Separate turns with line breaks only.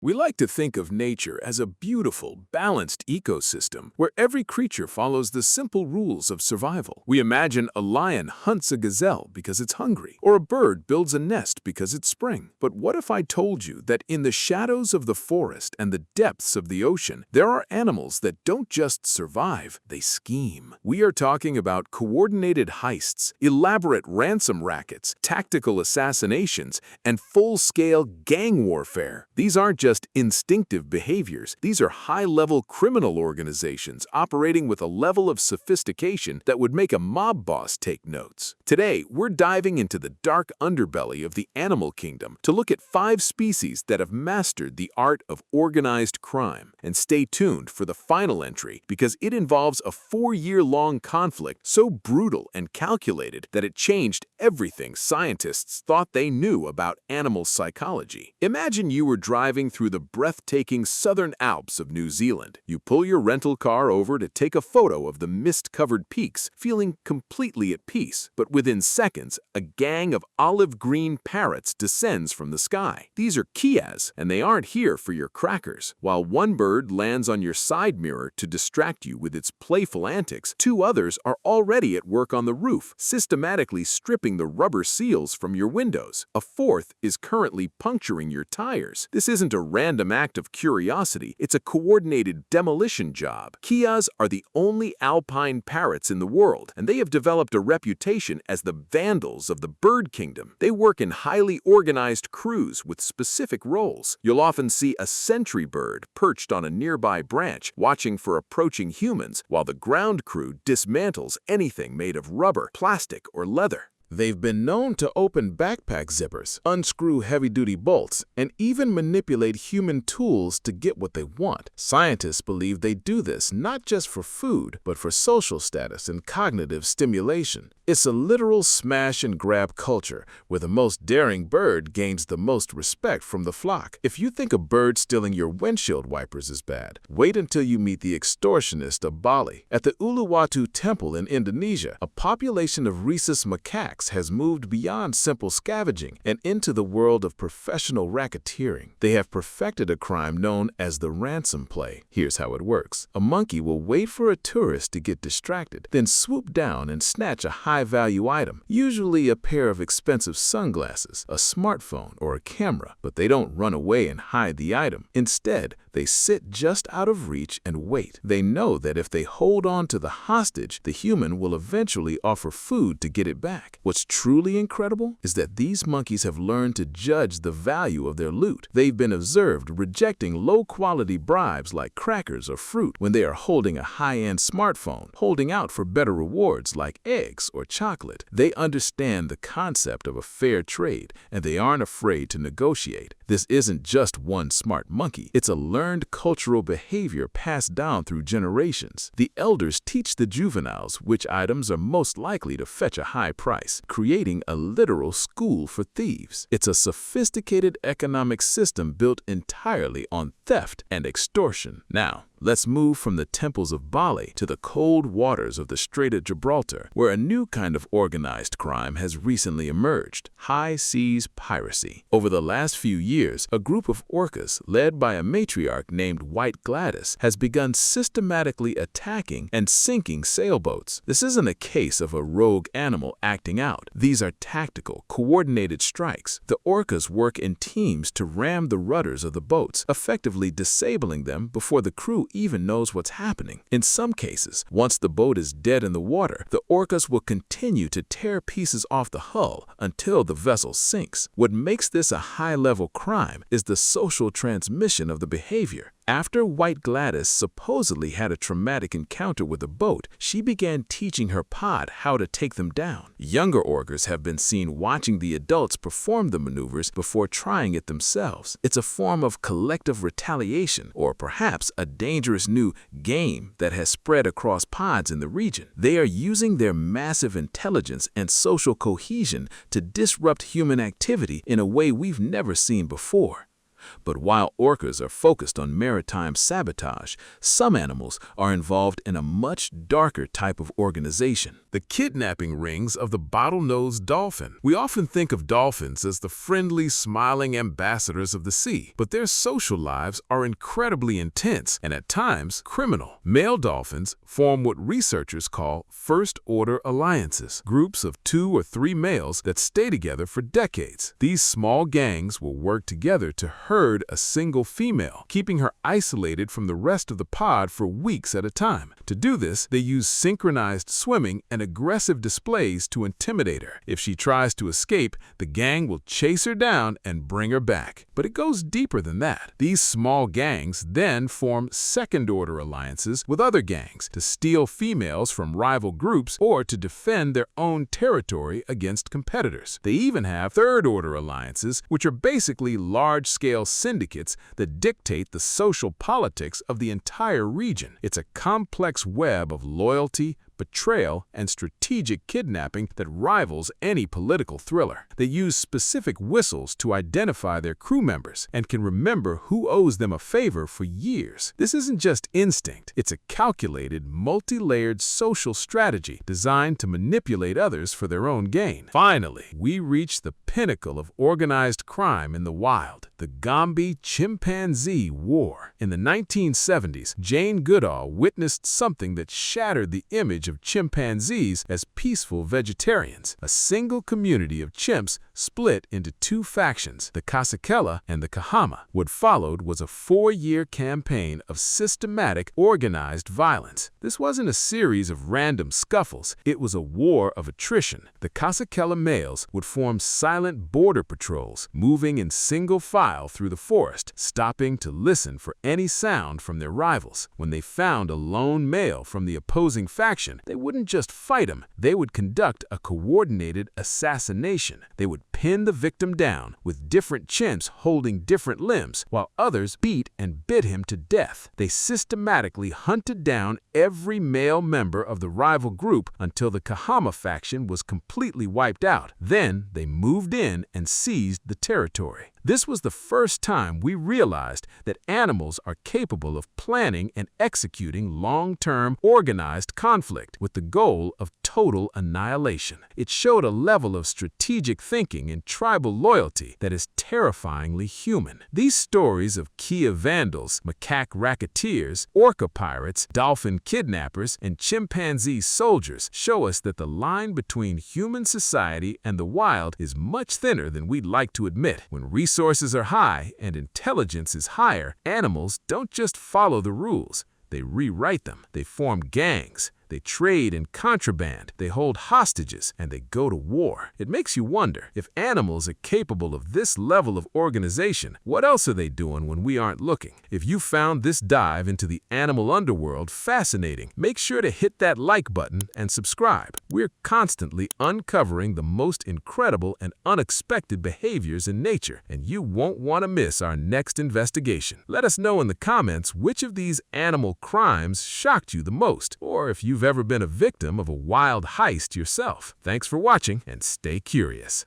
We like to think of nature as a beautiful, balanced ecosystem where every creature follows the simple rules of survival. We imagine a lion hunts a gazelle because it's hungry, or a bird builds a nest because it's spring. But what if I told you that in the shadows of the forest and the depths of the ocean, there are animals that don't just survive, they scheme? We are talking about coordinated heists, elaborate ransom rackets, tactical assassinations, and full-scale gang warfare. These aren't just instinctive behaviors. These are high-level criminal organizations operating with a level of sophistication that would make a mob boss take notes. Today, we're diving into the dark underbelly of the animal kingdom to look at 5 species that have mastered the art of organized crime. And stay tuned for the final entry because it involves a 4-year-long conflict so brutal and calculated that it changed everything scientists thought they knew about animal psychology. Imagine you were driving through the breathtaking southern Alps of New Zealand. You pull your rental car over to take a photo of the mist-covered peaks, feeling completely at peace. But within seconds, a gang of olive-green parrots descends from the sky. These are Keas, and they aren't here for your crackers. While one bird lands on your side mirror to distract you with its playful antics, 2 others are already at work on the roof, systematically stripping the rubber seals from your windows. A 4th is currently puncturing your tires. This isn't a random act of curiosity, it's a coordinated demolition job. Keas are the only alpine parrots in the world, and they have developed a reputation as the vandals of the bird kingdom. They work in highly organized crews with specific roles. You'll often see a sentry bird perched on a nearby branch, watching for approaching humans, while the ground crew dismantles anything made of rubber, plastic, or leather. They've been known to open backpack zippers, unscrew heavy-duty bolts, and even manipulate human tools to get what they want. Scientists believe they do this not just for food, but for social status and cognitive stimulation. It's a literal smash-and-grab culture where the most daring bird gains the most respect from the flock. If you think a bird stealing your windshield wipers is bad, wait until you meet the extortionist of Bali. At the Uluwatu Temple in Indonesia, a population of Rhesus Macaques has moved beyond simple scavenging and into the world of professional racketeering. They have perfected a crime known as the ransom play. Here's how it works. A monkey will wait for a tourist to get distracted, then swoop down and snatch a high-value item, usually a pair of expensive sunglasses, a smartphone, or a camera. But they don't run away and hide the item. Instead, they sit just out of reach and wait. They know that if they hold on to the hostage, the human will eventually offer food to get it back. What's truly incredible is that these monkeys have learned to judge the value of their loot. They've been observed rejecting low-quality bribes like crackers or fruit when they are holding a high-end smartphone, holding out for better rewards like eggs or chocolate. They understand the concept of a fair trade, and they aren't afraid to negotiate. This isn't just one smart monkey. It's a learned cultural behavior passed down through generations. The elders teach the juveniles which items are most likely to fetch a high price, creating a literal school for thieves. It's a sophisticated economic system built entirely on theft and extortion. Now, let's move from the temples of Bali to the cold waters of the Strait of Gibraltar, where a new kind of organized crime has recently emerged: high seas piracy. Over the last few years, a group of orcas, led by a matriarch named White Gladys, has begun systematically attacking and sinking sailboats. This isn't a case of a rogue animal acting out. These are tactical, coordinated strikes. The orcas work in teams to ram the rudders of the boats, effectively disabling them before the crew even knows what's happening. In some cases, once the boat is dead in the water, the orcas will continue to tear pieces off the hull until the vessel sinks. What makes this a high-level crime is the social transmission of the behavior. After White Gladys supposedly had a traumatic encounter with a boat, she began teaching her pod how to take them down. Younger orcas have been seen watching the adults perform the maneuvers before trying it themselves. It's a form of collective retaliation, or perhaps a dangerous new game that has spread across pods in the region. They are using their massive intelligence and social cohesion to disrupt human activity in a way we've never seen before. But while orcas are focused on maritime sabotage, some animals are involved in a much darker type of organization. The kidnapping rings of the bottlenose dolphin. We often think of dolphins as the friendly, smiling ambassadors of the sea, but their social lives are incredibly intense and at times criminal. Male dolphins form what researchers call first-order alliances, groups of 2 or 3 males that stay together for decades. These small gangs will work together to herd a single female, keeping her isolated from the rest of the pod for weeks at a time. To do this, they use synchronized swimming and aggressive displays to intimidate her. If she tries to escape, the gang will chase her down and bring her back. But it goes deeper than that. These small gangs then form second-order alliances with other gangs to steal females from rival groups or to defend their own territory against competitors. They even have third-order alliances, which are basically large-scale syndicates that dictate the social politics of the entire region. It's a complex web of loyalty, betrayal, and strategic kidnapping that rivals any political thriller. They use specific whistles to identify their crew members and can remember who owes them a favor for years. This isn't just instinct, it's a calculated, multi-layered social strategy designed to manipulate others for their own gain. Finally, we reach the pinnacle of organized crime in the wild, the Gombe Chimpanzee War. In the 1970s, Jane Goodall witnessed something that shattered the image of chimpanzees as peaceful vegetarians. A single community of chimps split into 2 factions, the Kasakela and the Kahama. What followed was a 4-year campaign of systematic, organized violence. This wasn't a series of random scuffles, it was a war of attrition. The Kasakela males would form silent border patrols, moving in single file through the forest, stopping to listen for any sound from their rivals. When they found a lone male from the opposing faction, they wouldn't just fight him, they would conduct a coordinated assassination. They would pin the victim down, with different chimps holding different limbs, while others beat and bit him to death. They systematically hunted down every male member of the rival group until the Kahama faction was completely wiped out. Then they moved in and seized the territory. This was the first time we realized that animals are capable of planning and executing long-term, organized conflict with the goal of total annihilation. It showed a level of strategic thinking and tribal loyalty that is terrifyingly human. These stories of Kea vandals, macaque racketeers, orca pirates, dolphin kidnappers, and chimpanzee soldiers show us that the line between human society and the wild is much thinner than we'd like to admit. When resources are high and intelligence is higher, animals don't just follow the rules, they rewrite them. They form gangs, they trade in contraband, they hold hostages, and they go to war. It makes you wonder, if animals are capable of this level of organization, what else are they doing when we aren't looking? If you found this dive into the animal underworld fascinating, make sure to hit that like button and subscribe. We're constantly uncovering the most incredible and unexpected behaviors in nature, and you won't want to miss our next investigation. Let us know in the comments which of these animal crimes shocked you the most, or if you've ever been a victim of a wild heist yourself. Thanks for watching and stay curious.